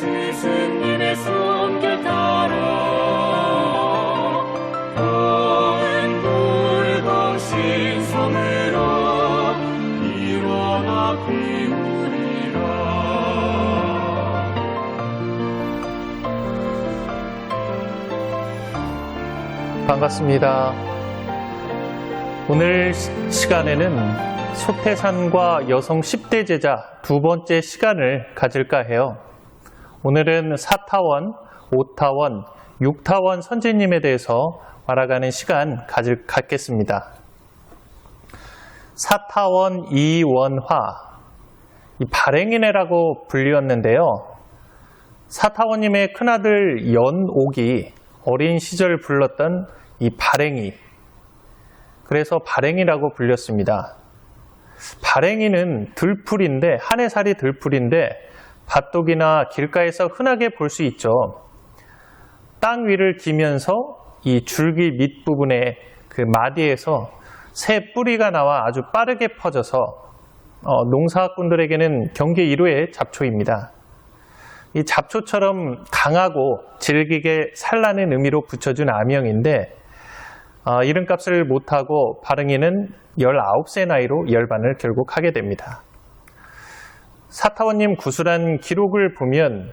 스승님의 손길 따라 닿은 붉은 신성으로 일어나 피우리라. 반갑습니다. 오늘 시간에는 소태산과 여성 10대 제자 두 번째 시간을 가질까 해요. 오늘은 4타원, 5타원, 6타원 선지님에 대해서 알아가는 시간 갖겠습니다. 4타원 이원화, 이 발행인애라고 불리웠는데요. 4타원님의 큰아들 연옥이 어린 시절 불렀던 이 발행이, 그래서 발행이라고 불렸습니다. 발행이는 들풀인데, 한해 살이 들풀인데 밭독이나 길가에서 흔하게 볼 수 있죠. 땅 위를 기면서 이 줄기 밑부분에 그 마디에서 새 뿌리가 나와 아주 빠르게 퍼져서 농사꾼들에게는 경계 1호의 잡초입니다. 이 잡초처럼 강하고 질기게 살라는 의미로 붙여준 아명인데, 이름값을 못하고 발행이는 19세 나이로 열반을 결국 하게 됩니다. 사타원님 구술한 기록을 보면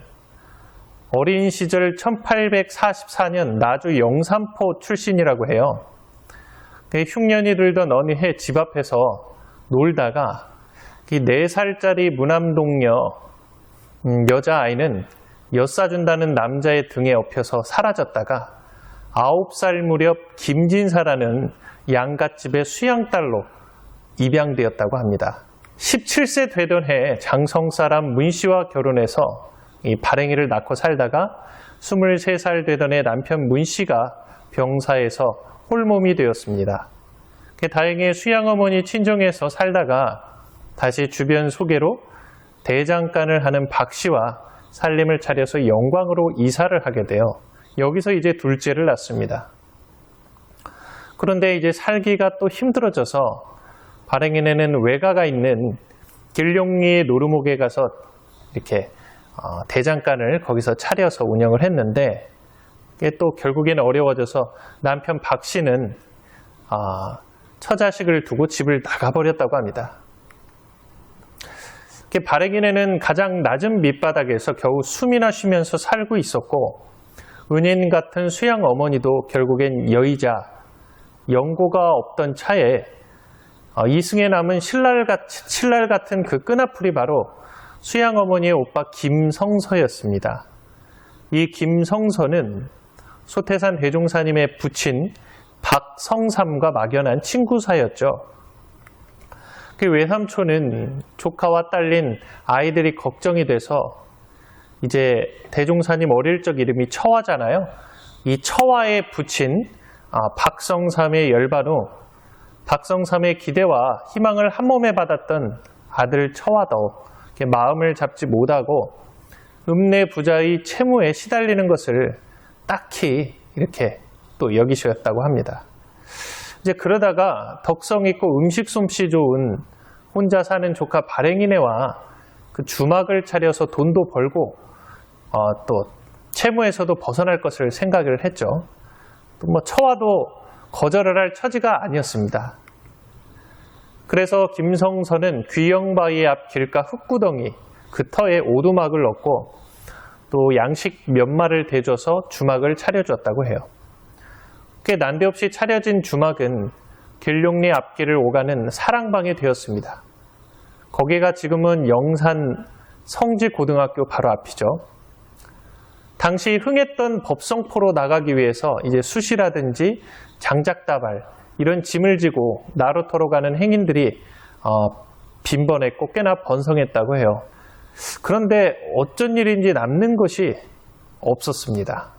어린 시절 1844년 나주 영산포 출신이라고 해요. 흉년이 들던 어느 해 집 앞에서 놀다가 4살짜리 무남동녀 여자아이는 엿사준다는 남자의 등에 업혀서 사라졌다가 9살 무렵 김진사라는 양갓집의 수양딸로 입양되었다고 합니다. 17세 되던 해에 장성사람 문씨와 결혼해서 이 발행이를 낳고 살다가 23살 되던 해 남편 문씨가 병사해서 홀몸이 되었습니다. 다행히 수양어머니 친정에서 살다가 다시 주변 소개로 대장간을 하는 박씨와 살림을 차려서 영광으로 이사를 하게 돼요. 여기서 이제 둘째를 낳습니다. 그런데 이제 살기가 또 힘들어져서 발행인에는 외가가 있는 길룡리 노루목에 가서 이렇게 대장간을 거기서 차려서 운영을 했는데, 이게 또 결국에는 어려워져서 남편 박 씨는 처자식을 두고 집을 나가버렸다고 합니다. 발행인에는 가장 낮은 밑바닥에서 겨우 숨이나 쉬면서 살고 있었고, 은인 같은 수양 어머니도 결국엔 여의자, 연고가 없던 차에 이승에 남은 신랄 같은 그 끈아풀이 바로 수양 어머니의 오빠 김성서였습니다. 이 김성서는 소태산 대종사님의 부친 박성삼과 막연한 친구 사이였죠. 그 외삼촌은 조카와 딸린 아이들이 걱정이 돼서 이제 대종사님 어릴 적 이름이 처화잖아요. 이 처화에 붙인 박성삼의 열반 후 박성삼의 기대와 희망을 한 몸에 받았던 아들 처화도 마음을 잡지 못하고 읍내 부자의 채무에 시달리는 것을 딱히 이렇게 또 여기셨다고 합니다. 이제 그러다가 덕성 있고 음식 솜씨 좋은 혼자 사는 조카 발행이네와 그 주막을 차려서 돈도 벌고 또 채무에서도 벗어날 것을 생각을 했죠. 또 처와도 거절을 할 처지가 아니었습니다. 그래서 김성서는 귀영바위 앞 길가 흙구덩이 그 터에 오두막을 넣고 또 양식 몇 마를 대줘서 주막을 차려줬다고 해요. 꽤 난데없이 차려진 주막은 길룡리 앞길을 오가는 사랑방이 되었습니다. 거기가 지금은 영산 성지고등학교 바로 앞이죠. 당시 흥했던 법성포로 나가기 위해서 이제 숯이라든지 장작다발 이런 짐을 지고 나루터로 가는 행인들이 빈번했고 꽤나 번성했다고 해요. 그런데 어쩐 일인지 남는 것이 없었습니다.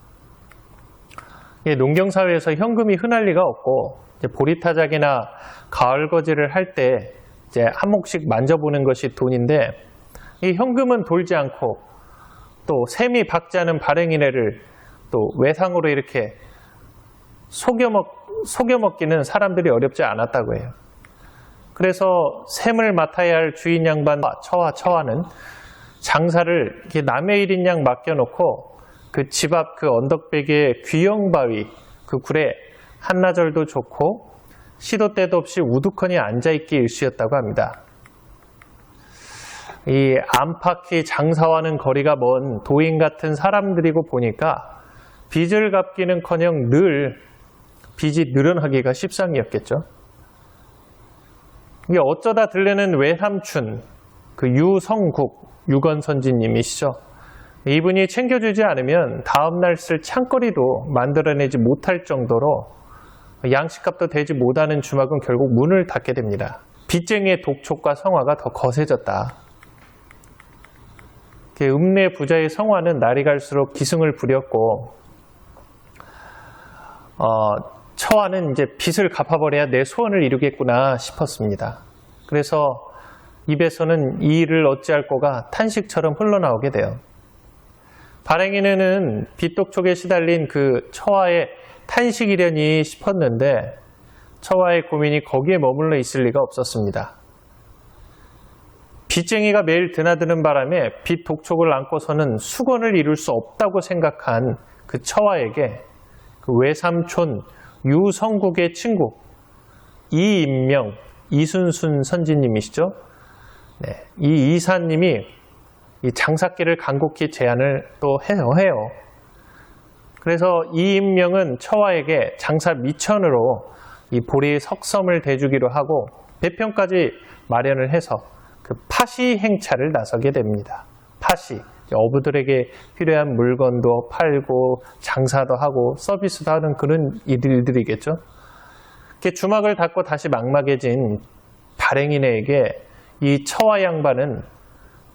농경사회에서 현금이 흔할 리가 없고 보리타작이나 가을거지를 할 때 이제 한 몫씩 만져보는 것이 돈인데, 이 현금은 돌지 않고 또 셈이 박지 않은 발행인애를 또 외상으로 이렇게 속여먹기는 사람들이 어렵지 않았다고 해요. 그래서 셈을 맡아야 할 주인 양반과 처와는 장사를 이렇게 남의 일인 양 맡겨놓고 그 집 앞 그 언덕배기의 귀영바위 그 굴에 한나절도 좋고 시도 때도 없이 우두커니 앉아있기 일쑤였다고 합니다. 이 안팎이 장사와는 거리가 먼 도인 같은 사람들이고 보니까 빚을 갚기는커녕 늘 빚이 늘어나기가 십상이었겠죠. 이게 어쩌다 들르는 외삼촌 그 유성국 유건선지님이시죠. 이분이 챙겨주지 않으면 다음날 쓸 창거리도 만들어내지 못할 정도로 양식값도 되지 못하는 주막은 결국 문을 닫게 됩니다. 빚쟁이의 독촉과 성화가 더 거세졌다. 읍내 부자의 성화는 날이 갈수록 기승을 부렸고 처화는 이제 빚을 갚아버려야 내 소원을 이루겠구나 싶었습니다. 그래서 입에서는 이 일을 어찌할 거가 탄식처럼 흘러나오게 돼요. 발행인은 빚독촉에 시달린 그 처화의 탄식이려니 싶었는데 처화의 고민이 거기에 머물러 있을 리가 없었습니다. 빚쟁이가 매일 드나드는 바람에 빚 독촉을 안고서는 수건을 이룰 수 없다고 생각한 그 처화에게 그 외삼촌 유성국의 친구 이인명 이순순 선지님이시죠. 네, 이 이사님이 이 장사길을 간곡히 제안을 또 해요. 그래서 이인명은 처화에게 장사 미천으로 이 보리 석섬을 대주기로 하고 배편까지 마련을 해서 그 파시 행차를 나서게 됩니다. 파시, 어부들에게 필요한 물건도 팔고 장사도 하고 서비스도 하는 그런 일들이겠죠. 이렇게 주막을 닫고 다시 막막해진 발행인에게 이 처화 양반은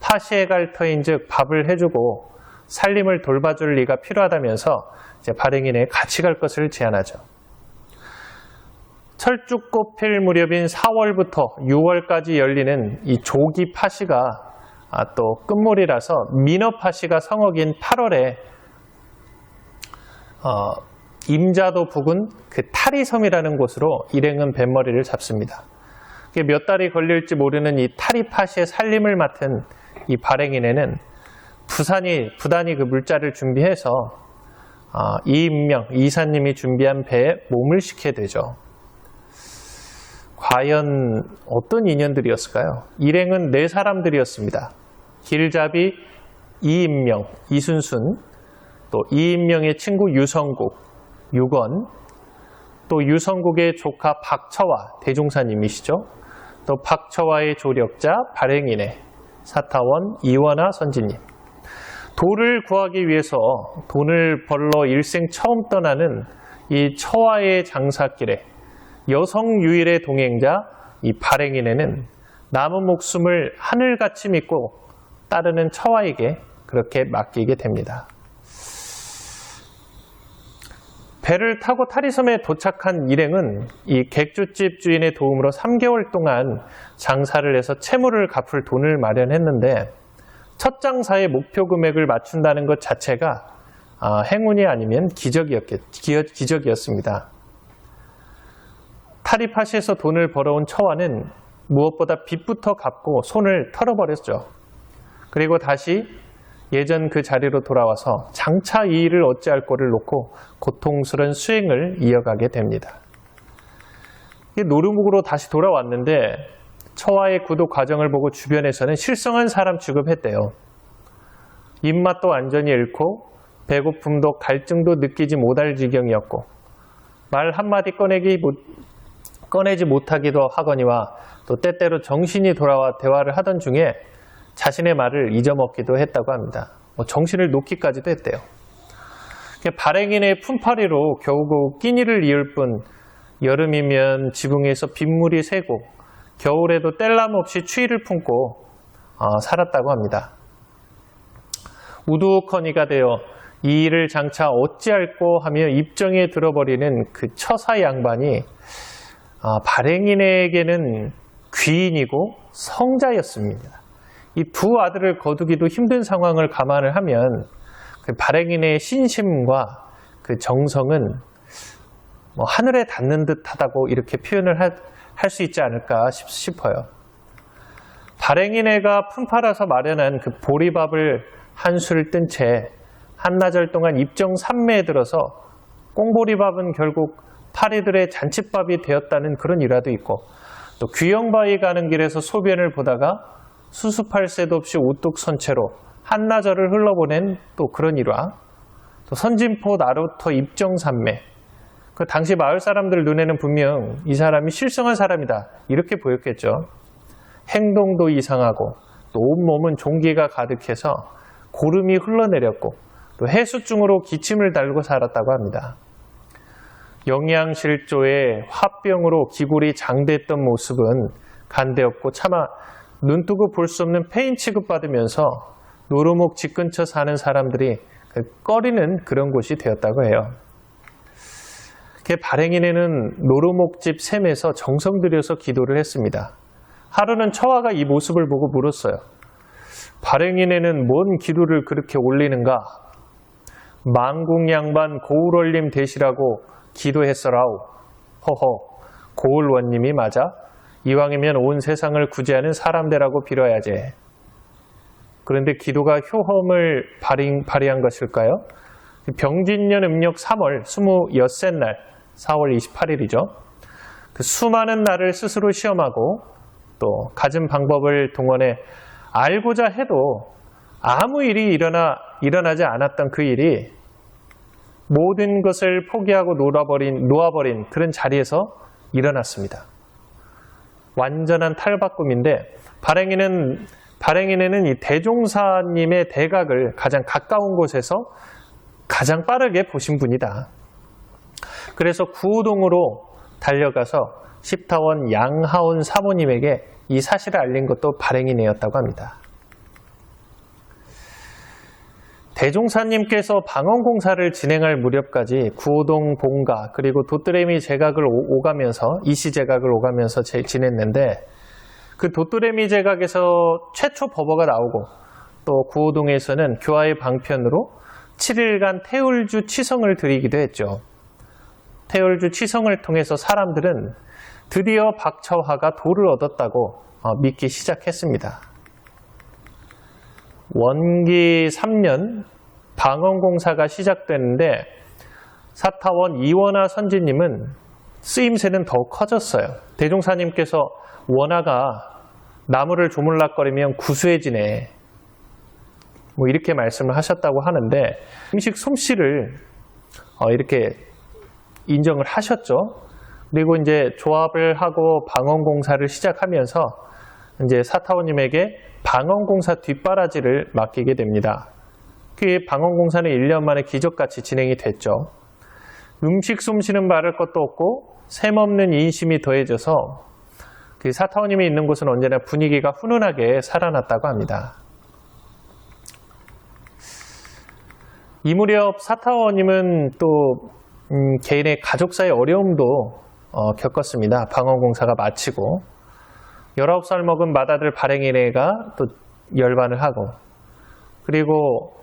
파시에 갈 터인즉 밥을 해주고 살림을 돌봐줄 리가 필요하다면서 이제 발행인에 같이 갈 것을 제안하죠. 철쭉꽃 필 무렵인 4월부터 6월까지 열리는 이 조기 파시가 또 끝물이라서 민어 파시가 성억인 8월에 임자도 부근 그 타리섬이라는 곳으로 일행은 뱃머리를 잡습니다. 몇 달이 걸릴지 모르는 이 타리 파시의 살림을 맡은 이 발행인에는 부단히 그 물자를 준비해서 이인명 이사님이 준비한 배에 몸을 싣게 되죠. 과연 어떤 인연들이었을까요? 일행은 4사람들이었습니다. 길잡이 이인명, 이순순, 또 이인명의 친구 유성국, 유건, 또 유성국의 조카 박처화, 대종사님이시죠. 또 박처화의 조력자 발행인의 사타원 이원하 선지님. 돌을 구하기 위해서 돈을 벌러 일생 처음 떠나는 이 처화의 장사길에 여성 유일의 동행자 이 발행인에는 남은 목숨을 하늘같이 믿고 따르는 처화에게 그렇게 맡기게 됩니다. 배를 타고 타리섬에 도착한 일행은 이 객주집 주인의 도움으로 3개월 동안 장사를 해서 채무를 갚을 돈을 마련했는데 첫 장사의 목표 금액을 맞춘다는 것 자체가 행운이 아니면 기적이었습니다. 타리파시에서 돈을 벌어온 처화는 무엇보다 빚부터 갚고 손을 털어버렸죠. 그리고 다시 예전 그 자리로 돌아와서 장차 이 일을 어찌할 거를 놓고 고통스러운 수행을 이어가게 됩니다. 노루묵으로 다시 돌아왔는데 처화의 구도 과정을 보고 주변에서는 실성한 사람 취급했대요. 입맛도 완전히 잃고 배고픔도 갈증도 느끼지 못할 지경이었고 말 한마디 꺼내지 못하기도 하거니와 또 때때로 정신이 돌아와 대화를 하던 중에 자신의 말을 잊어먹기도 했다고 합니다. 정신을 놓기까지도 했대요. 발행인의 품팔이로 겨우겨우 끼니를 이을 뿐 여름이면 지붕에서 빗물이 새고 겨울에도 뗄람 없이 추위를 품고 살았다고 합니다. 우두커니가 되어 이 일을 장차 어찌할꼬 하며 입정에 들어버리는 그 처사 양반이 발행인에게는 귀인이고 성자였습니다. 이 두 아들을 거두기도 힘든 상황을 감안을 하면 그 발행인의 신심과 그 정성은 하늘에 닿는 듯하다고 이렇게 표현을 할 수 있지 않을까 싶어요. 발행인회가 품팔아서 마련한 그 보리밥을 한술 뜬 채 한나절 동안 입정 산매에 들어서 꽁보리밥은 결국 파리들의 잔칫밥이 되었다는 그런 일화도 있고, 또 귀영바위 가는 길에서 소변을 보다가 수습할 새도 없이 우뚝 선 채로 한나절을 흘러보낸 또 그런 일화, 또 선진포 나루터 입정산매, 그 당시 마을 사람들 눈에는 분명 이 사람이 실성한 사람이다 이렇게 보였겠죠. 행동도 이상하고 또 온몸은 종기가 가득해서 고름이 흘러내렸고 또 해수증으로 기침을 달고 살았다고 합니다. 영양실조에 화병으로 기골이 장대했던 모습은 간대없고 차마 눈뜨고 볼 수 없는 폐인 취급받으면서 노루목 집 근처 사는 사람들이 꺼리는 그런 곳이 되었다고 해요. 발행인에는 노루목집 샘에서 정성 들여서 기도를 했습니다. 하루는 처화가 이 모습을 보고 물었어요. 발행인에는 뭔 기도를 그렇게 올리는가? 망궁양반 고울원님 되시라고 기도했어라오. 허허, 고울원님이 맞아? 이왕이면 온 세상을 구제하는 사람 되라고 빌어야지. 그런데 기도가 효험을 발휘한 것일까요? 병진년 음력 3월 26날 4월 28일이죠. 그 수많은 날을 스스로 시험하고 또 갖은 방법을 동원해 알고자 해도 아무 일이 일어나지 않았던 그 일이 모든 것을 포기하고 놓아버린 그런 자리에서 일어났습니다. 완전한 탈바꿈인데 발행인에는 이 대종사님의 대각을 가장 가까운 곳에서 가장 빠르게 보신 분이다. 그래서 구우동으로 달려가서 십타원 양하온 사모님에게 이 사실을 알린 것도 발행인이었다고 합니다. 대종사님께서 방언공사를 진행할 무렵까지 구호동 본가 그리고 도뜨레미 제각을 오가면서 이시 제각을 오가면서 지냈는데 그 도뜨레미 제각에서 최초 법어가 나오고 또 구호동에서는 교화의 방편으로 7일간 태울주 치성을 드리기도 했죠. 태울주 치성을 통해서 사람들은 드디어 박처화가 도를 얻었다고 믿기 시작했습니다. 원기 3년 방언공사가 시작됐는데 사타원 이원하 선지님은 쓰임새는 더욱 커졌어요. 대종사님께서 원하가 나무를 조물락거리면 구수해지네 뭐 이렇게 말씀을 하셨다고 하는데 음식 솜씨를 이렇게 인정을 하셨죠. 그리고 이제 조합을 하고 방언공사를 시작하면서 이제 사타원님에게 방언공사 뒷바라지를 맡기게 됩니다. 그 방언공사는 1년 만에 기적같이 진행이 됐죠. 음식 솜씨는 말할 것도 없고 셈없는 인심이 더해져서 그 사타원님이 있는 곳은 언제나 분위기가 훈훈하게 살아났다고 합니다. 이 무렵 사타원님은 또 개인의 가족사의 어려움도 겪었습니다. 방언공사가 마치고 19살 먹은 맏아들 발행인회가 또 열반을 하고 그리고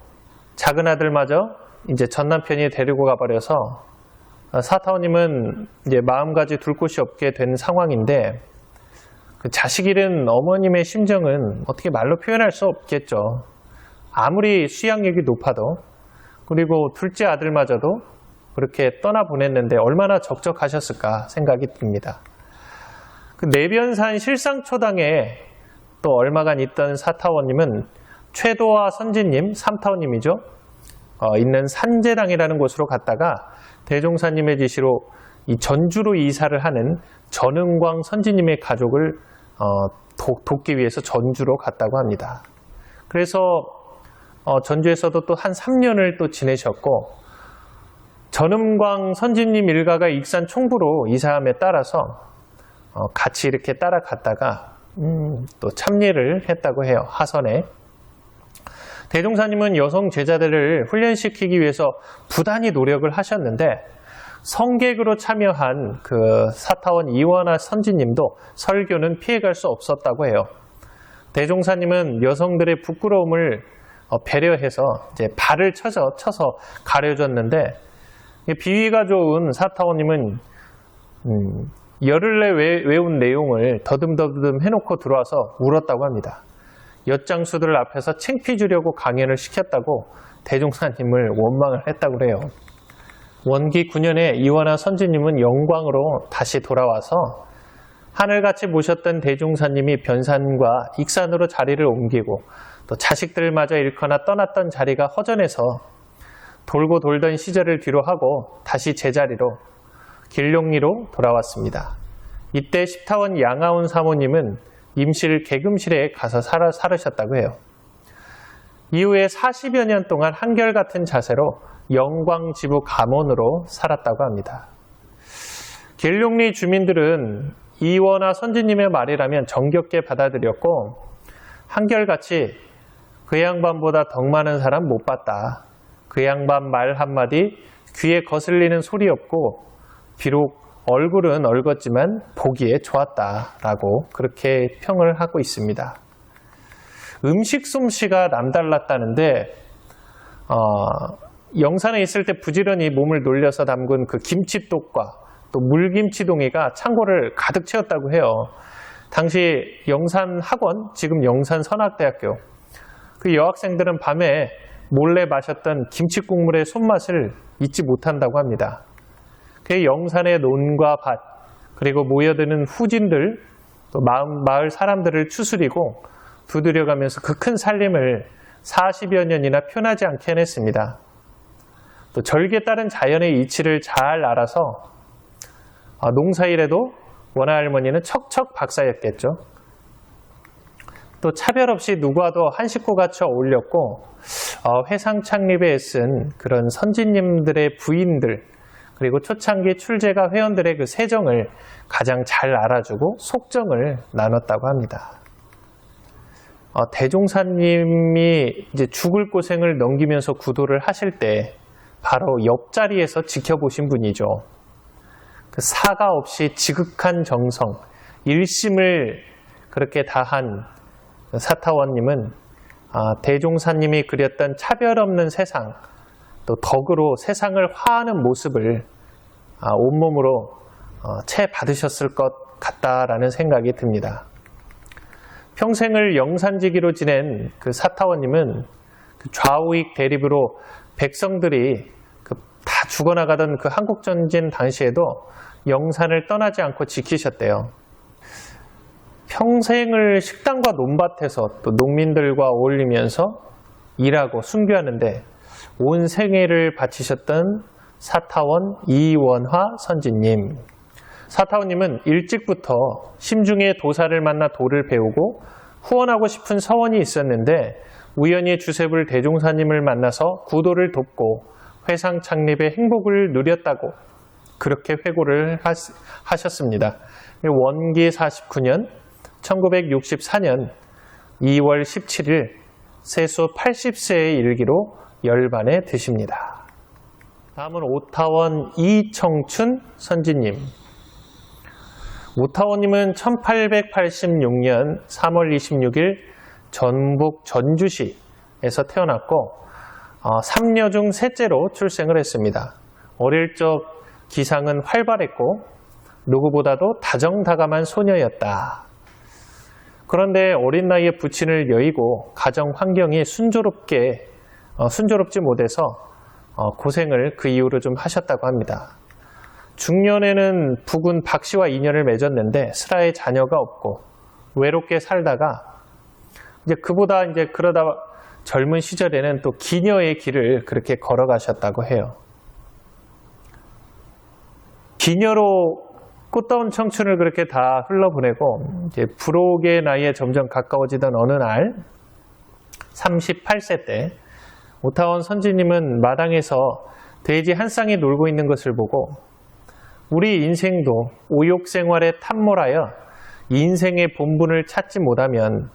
작은 아들마저 이제 전 남편이 데리고 가버려서 사타원님은 이제 마음가지 둘 곳이 없게 된 상황인데 그 자식 잃은 어머님의 심정은 어떻게 말로 표현할 수 없겠죠. 아무리 수양력이 높아도 그리고 둘째 아들마저도 그렇게 떠나보냈는데 얼마나 적적하셨을까 생각이 듭니다. 그 내변산 실상초당에 또 얼마간 있던 사타원님은 최도화 선지님, 삼타원님이죠. 있는 산제당이라는 곳으로 갔다가 대종사님의 지시로 이 전주로 이사를 하는 전흥광 선지님의 가족을 돕기 위해서 전주로 갔다고 합니다. 그래서 전주에서도 또 한 3년을 또 지내셨고 전흥광 선지님 일가가 익산 총부로 이사함에 따라서 같이 이렇게 따라갔다가 또 참례를 했다고 해요. 하선에. 대종사님은 여성 제자들을 훈련시키기 위해서 부단히 노력을 하셨는데 성객으로 참여한 그 사타원 이원하 선지님도 설교는 피해갈 수 없었다고 해요. 대종사님은 여성들의 부끄러움을 배려해서 이제 발을 쳐서 가려줬는데 비위가 좋은 사타원님은 열흘 내 외운 내용을 더듬더듬 해놓고 들어와서 울었다고 합니다. 엿장수들 앞에서 창피 주려고 강연을 시켰다고 대종사님을 원망을 했다고 그래요. 원기 9년에 이원화 선지님은 영광으로 다시 돌아와서 하늘같이 모셨던 대종사님이 변산과 익산으로 자리를 옮기고 또 자식들마저 잃거나 떠났던 자리가 허전해서 돌고 돌던 시절을 뒤로하고 다시 제자리로 길룡리로 돌아왔습니다. 이때 십타원 양아운 사모님은 임실 계금실에 가서 살으셨다고 해요. 이후에 40여 년 동안 한결같은 자세로 영광지부 감원으로 살았다고 합니다. 길룡리 주민들은 이원화 선지님의 말이라면 정겹게 받아들였고 한결같이 그 양반보다 덕 많은 사람 못 봤다. 그 양반 말 한마디 귀에 거슬리는 소리 없고 비록 얼굴은 얼었지만 보기에 좋았다라고 그렇게 평을 하고 있습니다. 음식 솜씨가 남달랐다는데 영산에 있을 때 부지런히 몸을 놀려서 담근 그 김치독과 또 물김치동이가 창고를 가득 채웠다고 해요. 당시 영산학원, 지금 영산선학대학교 그 여학생들은 밤에 몰래 마셨던 김치국물의 손맛을 잊지 못한다고 합니다. 그 영산의 논과 밭, 그리고 모여드는 후진들, 또 마을 사람들을 추스리고 두드려가면서 그 큰 살림을 40여 년이나 편하지 않게 해냈습니다. 또 절기에 따른 자연의 이치를 잘 알아서 농사일에도 원화 할머니는 척척 박사였겠죠. 또 차별 없이 누구와도 한 식구같이 어울렸고 회상 창립에 애쓴 그런 선지님들의 부인들 그리고 초창기 출제가 회원들의 그 세정을 가장 잘 알아주고 속정을 나눴다고 합니다. 대종사님이 이제 죽을 고생을 넘기면서 구도를 하실 때 바로 옆자리에서 지켜보신 분이죠. 그 사가 없이 지극한 정성, 일심을 그렇게 다한 사타원님은 대종사님이 그렸던 차별 없는 세상, 또 덕으로 세상을 화하는 모습을 온몸으로 채 받으셨을 것 같다라는 생각이 듭니다. 평생을 영산지기로 지낸 그 사타원님은 그 좌우익 대립으로 백성들이 다 죽어나가던 그 한국전쟁 당시에도 영산을 떠나지 않고 지키셨대요. 평생을 식당과 논밭에서 또 농민들과 어울리면서 일하고 순교하는데 온 생애를 바치셨던 사타원 이원화 선지님. 사타원님은 일찍부터 심중에 도사를 만나 도를 배우고 후원하고 싶은 서원이 있었는데 우연히 주세불 대종사님을 만나서 구도를 돕고 회상 창립의 행복을 누렸다고 그렇게 회고를 하셨습니다. 원기 49년 1964년 2월 17일 세수 80세의 일기로 열반에 드십니다. 다음은 오타원 이청춘 선지님. 오타원님은 1886년 3월 26일 전북 전주시에서 태어났고 3녀 중 셋째로 출생을 했습니다. 어릴 적 기상은 활발했고 누구보다도 다정다감한 소녀였다. 그런데 어린 나이에 부친을 여의고 가정 환경이 순조롭지 못해서 고생을 그 이후로 좀 하셨다고 합니다. 중년에는 부군 박씨와 인연을 맺었는데 슬하에 자녀가 없고 외롭게 살다가 이제 그보다 이제 그러다 젊은 시절에는 또 기녀의 길을 그렇게 걸어가셨다고 해요. 기녀로 꽃다운 청춘을 그렇게 다 흘러보내고 이제 불혹의 나이에 점점 가까워지던 어느 날 38세 때 오타원 선지님은 마당에서 돼지 한 쌍이 놀고 있는 것을 보고 우리 인생도 오욕 생활에 탐몰하여 인생의 본분을 찾지 못하면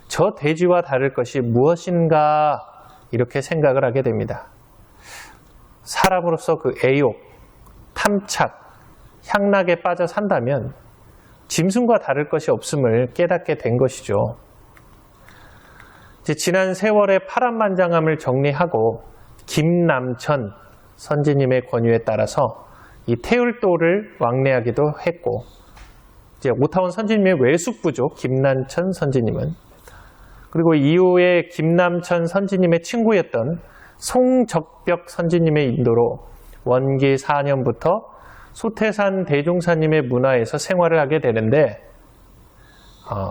저 돼지와 다를 것이 무엇인가 이렇게 생각을 하게 됩니다. 사람으로서 그 애욕, 탐착, 향락에 빠져 산다면 짐승과 다를 것이 없음을 깨닫게 된 것이죠. 이제 지난 세월의 파란만장함을 정리하고 김남천 선지님의 권유에 따라서 이 태울도를 왕래하기도 했고 이제 오타원 선지님의 외숙부죠. 김난천 선지님은. 그리고 이후에 김남천 선지님의 친구였던 송적벽 선지님의 인도로 원기 4년부터 소태산 대종사님의 문화에서 생활을 하게 되는데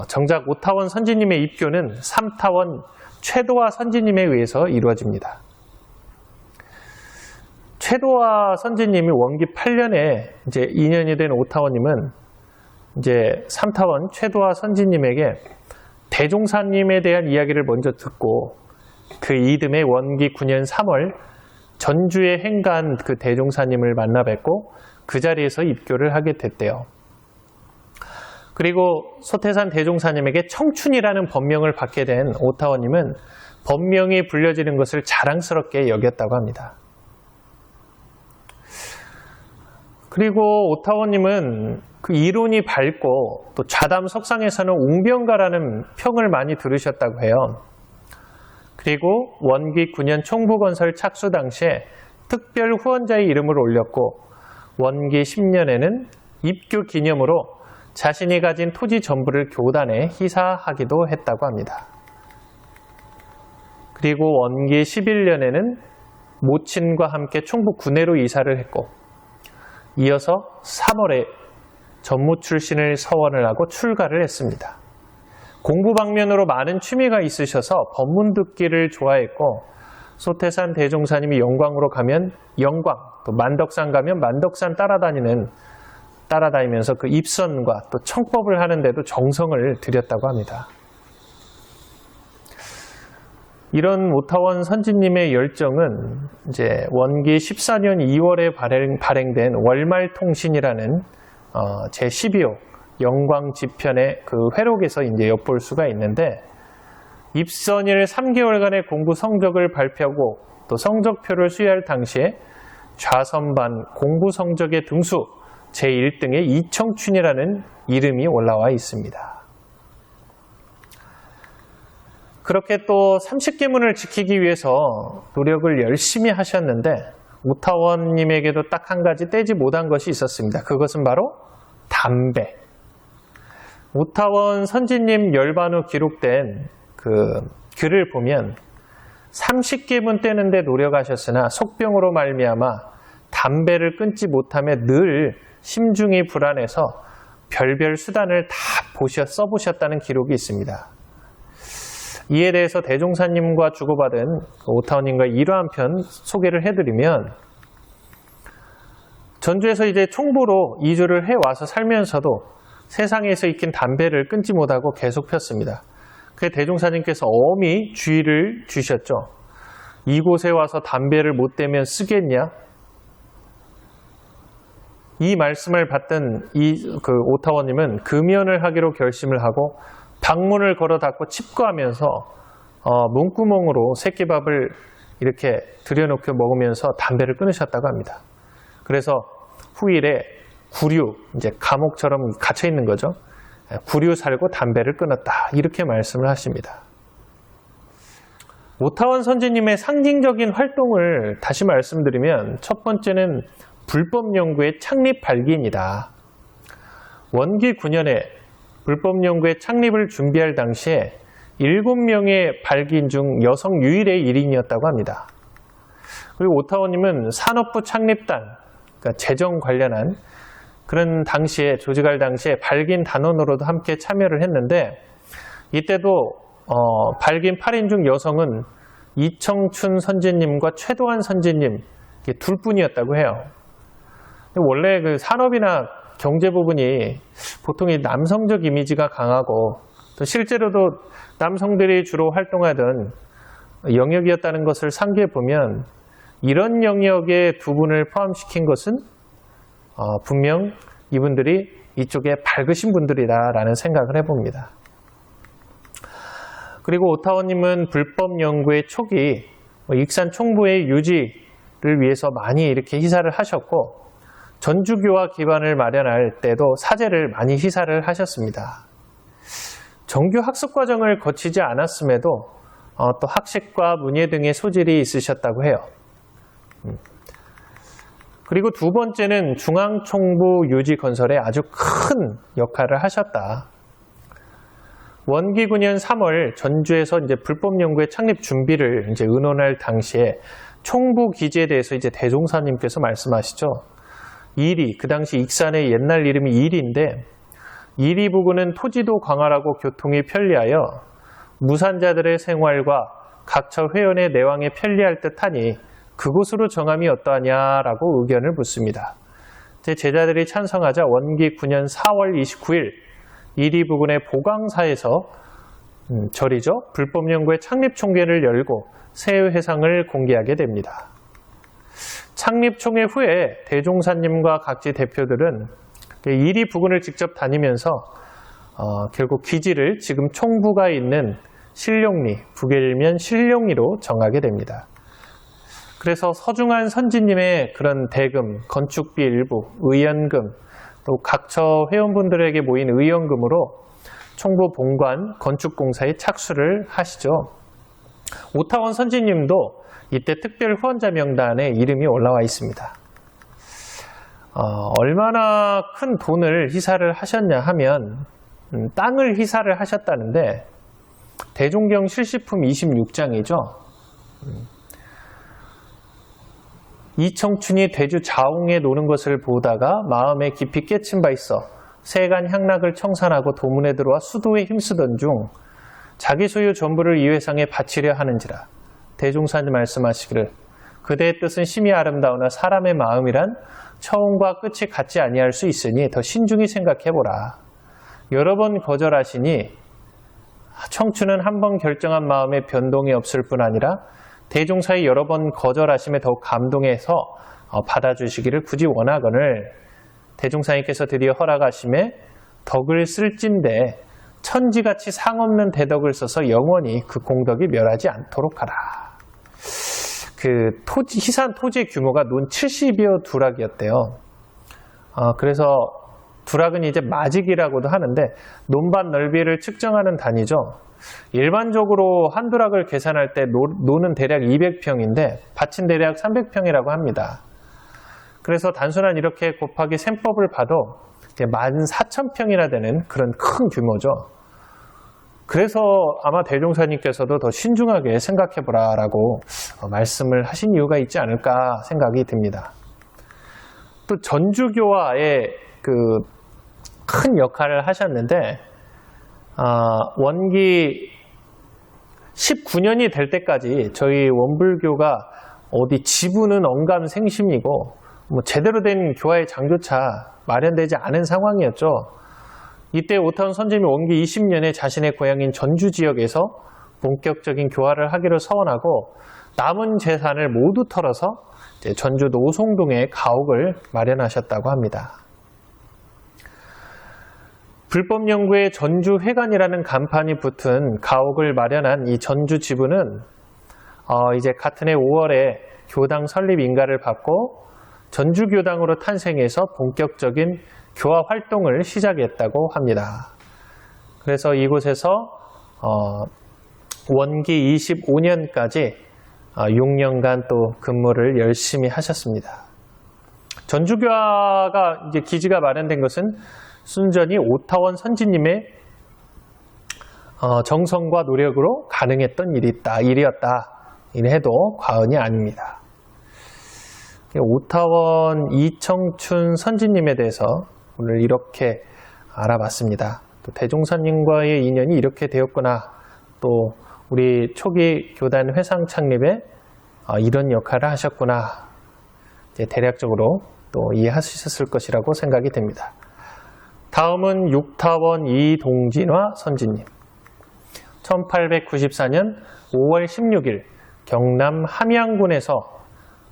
정작 오타원 선지님의 입교는 삼타원 최도화 선지님에 의해서 이루어집니다. 최도화 선지님이 원기 8년에 이제 2년이 된 오타원님은 이제 삼타원 최도화 선지님에게 대종사님에 대한 이야기를 먼저 듣고 그 이듬해 원기 9년 3월 전주에 행가한 그 대종사님을 만나 뵙고 그 자리에서 입교를 하게 됐대요. 그리고 소태산 대종사님에게 청춘이라는 법명을 받게 된 오타원님은 법명이 불려지는 것을 자랑스럽게 여겼다고 합니다. 그리고 오타원님은 그 이론이 밝고 또 좌담 석상에서는 웅변가라는 평을 많이 들으셨다고 해요. 그리고 원기 9년 총부건설 착수 당시에 특별 후원자의 이름을 올렸고 원기 10년에는 입교 기념으로 자신이 가진 토지 전부를 교단에 희사하기도 했다고 합니다. 그리고 원기 11년에는 모친과 함께 충북 군내로 이사를 했고 이어서 3월에 전무 출신을 서원을 하고 출가를 했습니다. 공부 방면으로 많은 취미가 있으셔서 법문 듣기를 좋아했고 소태산 대종사님이 영광으로 가면 영광, 또 만덕산 가면 만덕산 따라다니면서 그 입선과 또 청법을 하는데도 정성을 들였다고 합니다. 이런 오타원 선지님의 열정은 이제 원기 14년 2월에 발행된 월말통신이라는 제12호 영광지편의 그 회록에서 이제 엿볼 수가 있는데 입선일 3개월간의 공부 성적을 발표하고 또 성적표를 수여할 당시에 좌선반 공부 성적의 등수 제1등에 이청춘이라는 이름이 올라와 있습니다. 그렇게 또 30계문을 지키기 위해서 노력을 열심히 하셨는데 오타원님에게도 딱 한 가지 떼지 못한 것이 있었습니다. 그것은 바로 담배. 오타원 선지님 열반 후 기록된 그 글을 보면 30계문 떼는데 노력하셨으나 속병으로 말미암아 담배를 끊지 못하며 늘 심중이 불안해서 별별 수단을 다 써보셨다는 기록이 있습니다. 이에 대해서 대종사님과 주고받은 오타원님과 이러한 편 소개를 해드리면 전주에서 이제 총부로 이주를 해와서 살면서도 세상에서 익힌 담배를 끊지 못하고 계속 폈습니다. 그에 대종사님께서 엄히 주의를 주셨죠. 이곳에 와서 담배를 못 대면 쓰겠냐? 이 말씀을 받던 그 오타원님은 금연을 하기로 결심을 하고 방문을 걸어 닫고 칩거하면서 문구멍으로 새끼밥을 이렇게 들여놓고 먹으면서 담배를 끊으셨다고 합니다. 그래서 후일에 구류, 이제 감옥처럼 갇혀 있는 거죠. 구류 살고 담배를 끊었다. 이렇게 말씀을 하십니다. 오타원 선지님의 상징적인 활동을 다시 말씀드리면 첫 번째는 불법연구의 창립 발기입니다. 원기 9년에 불법연구의 창립을 준비할 당시에 7명의 발기인 중 여성 유일의 1인이었다고 합니다. 그리고 오타원님은 산업부 창립단, 그러니까 재정 관련한 그런 당시에 조직할 당시에 발기인 단원으로도 함께 참여를 했는데 이때도 발기인 8인 중 여성은 이청춘 선지님과 최도한 선지님 둘뿐이었다고 해요. 원래 그 산업이나 경제 부분이 보통 이 남성적 이미지가 강하고 또 실제로도 남성들이 주로 활동하던 영역이었다는 것을 상기해 보면 이런 영역에 두 분을 포함시킨 것은 분명 이분들이 이쪽에 밝으신 분들이다라는 생각을 해봅니다. 그리고 오타원님은 불법 연구의 초기 익산 총부의 유지를 위해서 많이 이렇게 희사를 하셨고 전주교화 기반을 마련할 때도 사제를 많이 희사를 하셨습니다. 정규 학습 과정을 거치지 않았음에도 또 학식과 문예 등의 소질이 있으셨다고 해요. 그리고 두 번째는 중앙총부 유지 건설에 아주 큰 역할을 하셨다. 원기 9년 3월 전주에서 이제 불법연구회 창립 준비를 이제 의논할 당시에 총부 기지에 대해서 이제 대종사님께서 말씀하시죠. 이리, 그 당시 익산의 옛날 이름이 이리인데 이리 부근은 토지도 광활하고 교통이 편리하여 무산자들의 생활과 각처 회원의 내왕에 편리할 듯하니 그곳으로 정함이 어떠하냐라고 의견을 묻습니다. 제 제자들이 찬성하자 원기 9년 4월 29일 이리 부근의 보광사에서 절이죠. 불법연구회 창립총회를 열고 새 회상을 공개하게 됩니다. 창립총회 후에 대종사님과 각지 대표들은 이리 부근을 직접 다니면서 결국 기지를 지금 총부가 있는 신룡리, 북일면 신룡리로 정하게 됩니다. 그래서 서중한 선지님의 그런 대금, 건축비 일부, 의연금, 또 각처 회원분들에게 모인 의연금으로 총부 본관 건축공사에 착수를 하시죠. 오타원 선지님도 이때 특별 후원자 명단에 이름이 올라와 있습니다. 얼마나 큰 돈을 희사를 하셨냐 하면 땅을 희사를 하셨다는데 대종경 실시품 26장이죠. 이청춘이 대주 자웅에 노는 것을 보다가 마음에 깊이 깨친 바 있어 세간 향락을 청산하고 도문에 들어와 수도에 힘쓰던 중 자기 소유 전부를 이 회상에 바치려 하는지라. 대종사님 말씀하시기를 그대의 뜻은 심히 아름다우나 사람의 마음이란 처음과 끝이 같지 아니할 수 있으니 더 신중히 생각해보라. 여러 번 거절하시니 청춘은 한 번 결정한 마음에 변동이 없을 뿐 아니라 대종사의 여러 번 거절하심에 더욱 감동해서 받아주시기를 굳이 원하거늘 대종사님께서 드디어 허락하심에 덕을 쓸진데 천지같이 상없는 대덕을 써서 영원히 그 공덕이 멸하지 않도록 하라. 그 희산 토지의 규모가 논 70여 두락이었대요. 그래서 두락은 이제 마직이라고도 하는데 논밭 넓이를 측정하는 단위죠. 일반적으로 한 두락을 계산할 때 논은 대략 200평인데 밭은 대략 300평이라고 합니다. 그래서 단순한 이렇게 곱하기 셈법을 봐도 14,000평이나 되는 그런 큰 규모죠. 그래서 아마 대종사님께서도 더 신중하게 생각해보라라고 말씀을 하신 이유가 있지 않을까 생각이 듭니다. 또 전주교화의 그 큰 역할을 하셨는데 원기 19년이 될 때까지 저희 원불교가 어디 지부는 언감생심이고 뭐 제대로 된 교화의 장조차 마련되지 않은 상황이었죠. 이때 오타원 선지님이 원기 20년에 자신의 고향인 전주 지역에서 본격적인 교화를 하기로 서원하고 남은 재산을 모두 털어서 이제 전주 노송동에 가옥을 마련하셨다고 합니다. 불법연구의 전주회관이라는 간판이 붙은 가옥을 마련한 이 전주 지부는 이제 같은 해 5월에 교당 설립 인가를 받고 전주교당으로 탄생해서 본격적인 교화 활동을 시작했다고 합니다. 그래서 이곳에서 원기 25년까지 6년간 또 근무를 열심히 하셨습니다. 전주교화가 이제 기지가 마련된 것은 순전히 오타원 선지님의 정성과 노력으로 가능했던 일이었다. 이래도 과언이 아닙니다. 오타원 이청춘 선지님에 대해서 오늘 이렇게 알아봤습니다. 또 대종사님과의 인연이 이렇게 되었구나. 또 우리 초기 교단 회상 창립에 이런 역할을 하셨구나. 이제 대략적으로 또 이해하셨을 것이라고 생각이 됩니다. 다음은 육타원 이동진화 선지님. 1894년 5월 16일 경남 함양군에서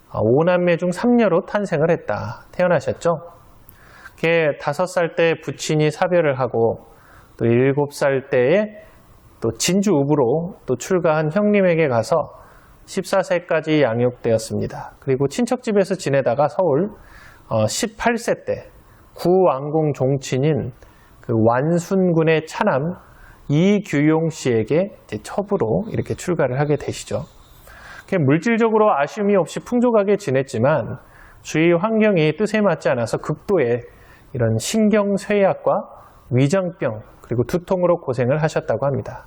5남매 중 3녀로 탄생을 했다. 태어나셨죠. 걔 5살 때 부친이 사별을 하고 또 7살 때에 또 진주 우부로 또 출가한 형님에게 가서 14세까지 양육되었습니다. 그리고 친척집에서 지내다가 서울 18세 때 구왕공 종친인 그 완순군의 차남 이규용 씨에게 이제 첩으로 이렇게 출가를 하게 되시죠. 물질적으로 아쉬움이 없이 풍족하게 지냈지만 주위 환경이 뜻에 맞지 않아서 극도의 이런 신경쇠약과 위장병 그리고 두통으로 고생을 하셨다고 합니다.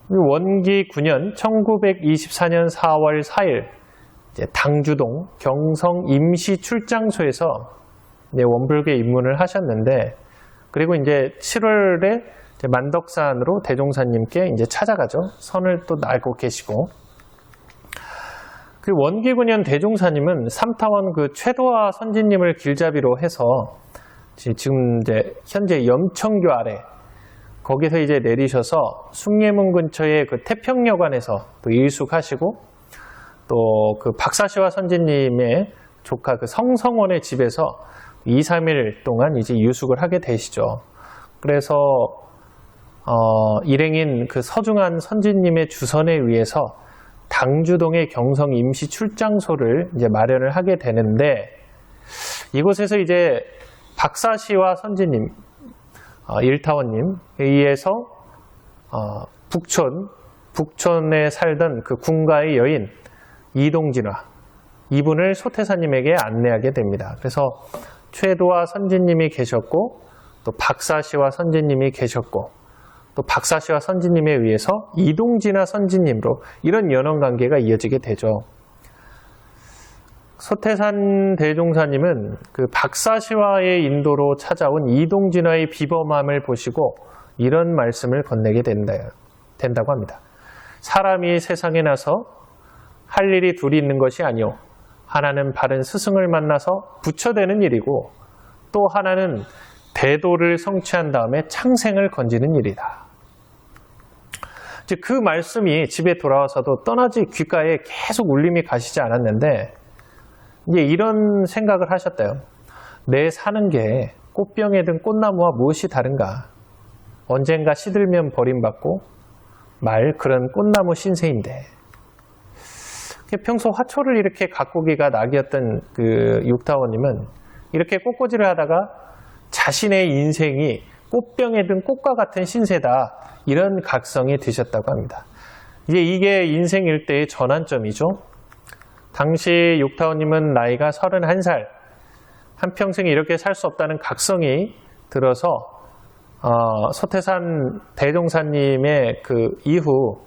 원기 9년 1924년 4월 4일 이제 당주동 경성 임시출장소에서 이제 원불교에 입문을 하셨는데, 그리고 이제 7월에 만덕산으로 대종사님께 이제 찾아가죠. 선을 또 날고 계시고, 그 원기 9년 대종사님은 삼타원 그 최도화 선지님을 길잡이로 해서 지금 이제 현재 염청교 아래 거기서 이제 내리셔서 숭례문 근처의 그 태평여관에서 또 일숙하시고, 또 그 박사시화 선지님의 조카 그 성성원의 집에서 2, 3일 동안 이제 유숙을 하게 되시죠. 그래서 일행인 그 서중한 선지님의 주선에 의해서 당주동의 경성 임시 출장소를 이제 마련을 하게 되는데, 이곳에서 이제 박사시화 선지님, 일타원님에 의해서 북촌에 살던 그 군가의 여인 이동진화, 이분을 소태사님에게 안내하게 됩니다. 그래서 최도화 선지님이 계셨고, 또 박사시화 선지님이 계셨고, 또 박사시화 선지님에 의해서 이동진화 선지님으로 이런 연원관계가 이어지게 되죠. 소태산 대종사님은 그 박사시화의 인도로 찾아온 이동진화의 비범함을 보시고 이런 말씀을 건네게 된다고 합니다. 사람이 세상에 나서 할 일이 둘이 있는 것이 아니오. 하나는 바른 스승을 만나서 부처되는 일이고, 또 하나는 대도를 성취한 다음에 창생을 건지는 일이다. 그 말씀이 집에 돌아와서도 떠나지 귓가에 계속 울림이 가시지 않았는데, 이제 이런 생각을 하셨대요. 내 사는 게 꽃병에 든 꽃나무와 무엇이 다른가? 언젠가 시들면 버림받고 말 그런 꽃나무 신세인데. 평소 화초를 이렇게 가꾸기가 낙이었던 그 육타원님은 이렇게 꽃꽂이를 하다가 자신의 인생이 꽃병에 든 꽃과 같은 신세다, 이런 각성이 드셨다고 합니다. 이게 인생 일대의 전환점이죠. 당시 육타원님은 나이가 31살, 한평생 이렇게 살 수 없다는 각성이 들어서 소태산 대종사님의 그 이후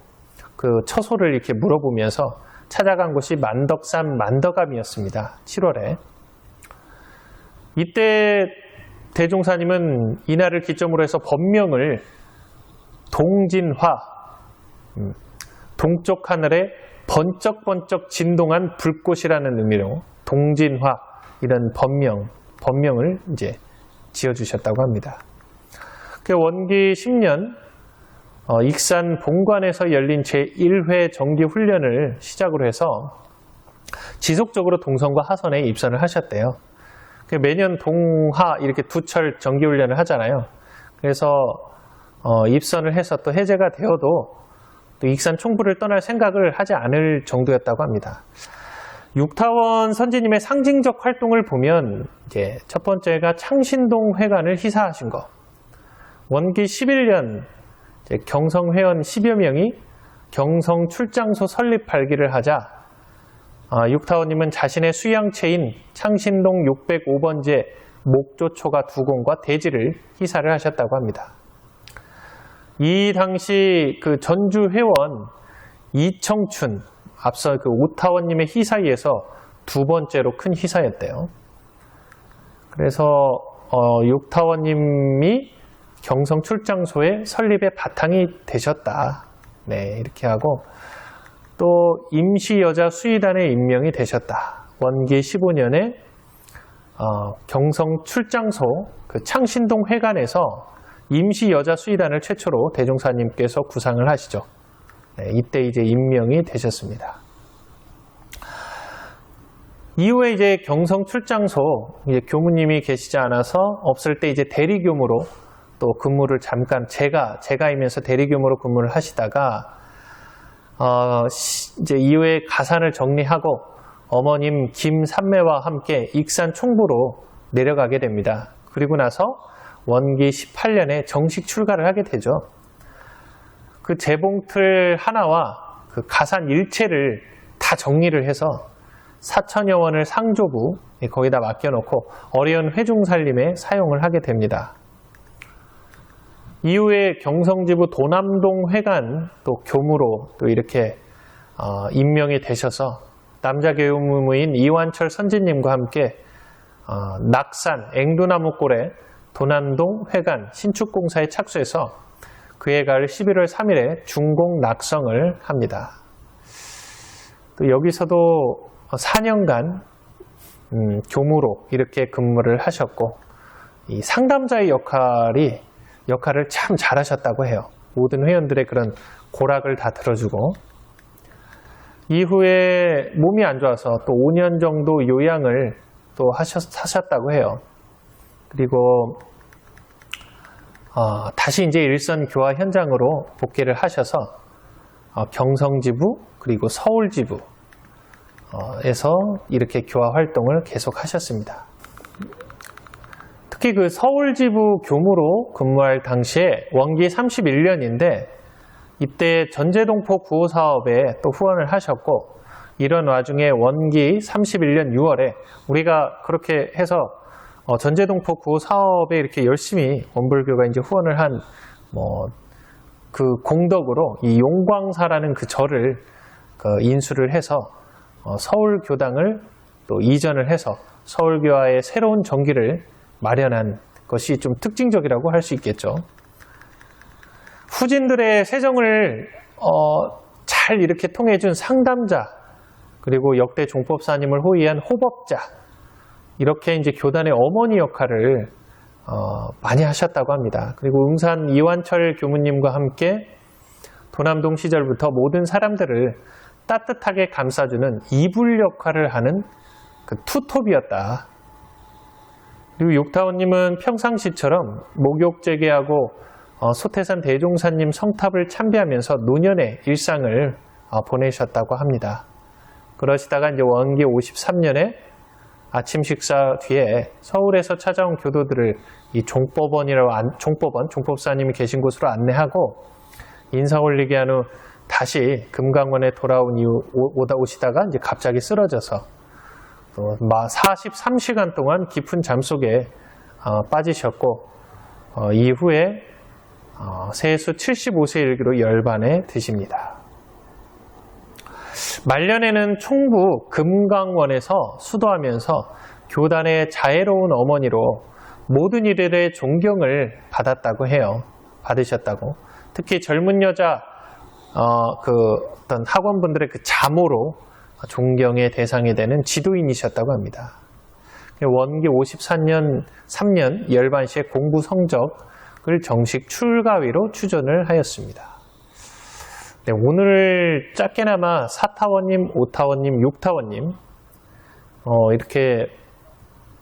그 처소를 이렇게 물어보면서 찾아간 곳이 만덕산 만덕암이었습니다. 7월에. 이때 대종사님은 이날을 기점으로 해서 법명을 동진화, 동쪽 하늘에 번쩍번쩍 진동한 불꽃이라는 의미로 동진화, 이런 법명을 이제 지어주셨다고 합니다. 그 원기 10년 익산 본관에서 열린 제1회 정기훈련을 시작으로 해서 지속적으로 동성과 하선에 입선을 하셨대요. 매년 동하 이렇게 두 철 정기훈련을 하잖아요. 그래서 입선을 해서 또 해제가 되어도 또 익산 총부를 떠날 생각을 하지 않을 정도였다고 합니다. 육타원 선지님의 상징적 활동을 보면 이제 첫 번째가 창신동 회관을 희사하신 거. 원기 11년 경성회원 10여 명이 경성 출장소 설립 발기를 하자 육타원님은 자신의 수양체인 창신동 605번지 목조초가 2공과 대지를 희사를 하셨다고 합니다. 이 당시 그 전주회원 이청춘, 앞서 그 오타원님의 희사에서 두 번째로 큰 희사였대요. 그래서 육타원님이 경성 출장소의 설립의 바탕이 되셨다. 네, 이렇게 하고, 또 임시여자 수의단에 임명이 되셨다. 원기 15년에 경성 출장소 그 창신동 회관에서 임시여자 수의단을 최초로 대종사님께서 구상을 하시죠. 네, 이때 이제 임명이 되셨습니다. 이후에 이제 경성 출장소 이제 교무님이 계시지 않아서 없을 때 이제 대리교무로 또 근무를 잠깐 제가이면서 대리교무로 근무를 하시다가 이제 이후에 가산을 정리하고 어머님 김삼매와 함께 익산 총부로 내려가게 됩니다. 그리고 나서 원기 18년에 정식 출가를 하게 되죠. 그 재봉틀 하나와 그 가산 일체를 다 정리를 해서 4천여 원을 상조부 거기다 맡겨놓고 어려운 회중살림에 사용을 하게 됩니다. 이후에 경성지부 도남동 회관 또 교무로 또 이렇게 임명이 되셔서 남자 교무인 이완철 선지님과 함께 낙산 앵두나무골에 도남동 회관 신축공사에 착수해서 그해 가을 11월 3일에 준공 낙성을 합니다. 또 여기서도 4년간 교무로 이렇게 근무를 하셨고 이 상담자의 역할을 참 잘하셨다고 해요. 모든 회원들의 그런 고락을 다 들어주고 이후에 몸이 안 좋아서 또 5년 정도 요양을 또 하셨다고 해요. 그리고 다시 이제 일선 교화 현장으로 복귀를 하셔서 경성지부 그리고 서울지부 에서 이렇게 교화 활동을 계속 하셨습니다. 특히 그 서울지부 교무로 근무할 당시에 원기 31년인데 이때 전제동포 구호 사업에 또 후원을 하셨고 이런 와중에 원기 31년 6월에 우리가 그렇게 해서 전제동포 구호 사업에 이렇게 열심히 원불교가 이제 후원을 한 그 공덕으로 이 용광사라는 그 절을 인수를 해서 서울교당을 또 이전을 해서 서울교화의 새로운 정기를 마련한 것이 좀 특징적이라고 할 수 있겠죠. 후진들의 세정을 잘 이렇게 통해준 상담자 그리고 역대 종법사님을 호위한 호법자 이렇게 이제 교단의 어머니 역할을 많이 하셨다고 합니다. 그리고 응산 이완철 교무님과 함께 도남동 시절부터 모든 사람들을 따뜻하게 감싸주는 이불 역할을 하는 그 투톱이었다. 그리고 육타원님은 평상시처럼 목욕 재개하고 소태산 대종사님 성탑을 참배하면서 노년의 일상을 보내셨다고 합니다. 그러시다가 이제 원기 53년에 아침 식사 뒤에 서울에서 찾아온 교도들을 이 종법사님이 계신 곳으로 안내하고 인사 올리게 한 후 다시 금강원에 돌아온 이후 오시다가 이제 갑자기 쓰러져서 또 43시간 동안 깊은 잠 속에 빠지셨고 이후에 세수 75세 일기로 열반에 드십니다. 말년에는 총부 금강원에서 수도하면서 교단의 자애로운 어머니로 모든 이들의 존경을 받았다고 해요. 받으셨다고. 특히 젊은 여자 어떤 학원분들의 그 자모로 존경의 대상이 되는 지도인이셨다고 합니다. 원기 53년 3년 열반시의 공부 성적을 정식 출가위로 추전을 하였습니다. 네, 오늘 짧게나마 4타원님, 5타원님, 6타원님 이렇게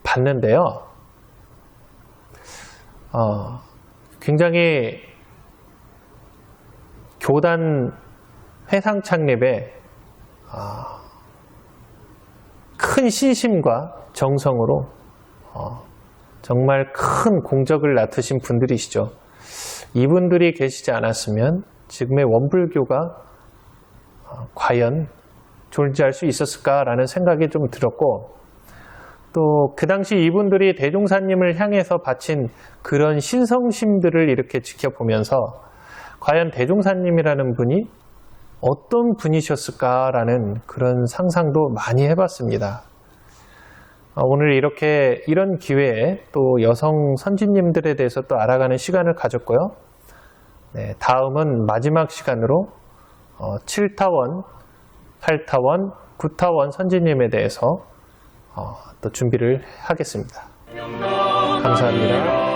봤는데요. 굉장히 교단 회상 창립에 큰 신심과 정성으로 정말 큰 공적을 맡으신 분들이시죠. 이분들이 계시지 않았으면 지금의 원불교가 과연 존재할 수 있었을까라는 생각이 좀 들었고 또 그 당시 이분들이 대종사님을 향해서 바친 그런 신성심들을 이렇게 지켜보면서 과연 대종사님이라는 분이 어떤 분이셨을까라는 그런 상상도 많이 해봤습니다. 오늘 이런 기회에 또 여성 선지님들에 대해서 또 알아가는 시간을 가졌고요. 네, 다음은 마지막 시간으로 7타원, 8타원, 9타원 선지님에 대해서 또 준비를 하겠습니다. 감사합니다.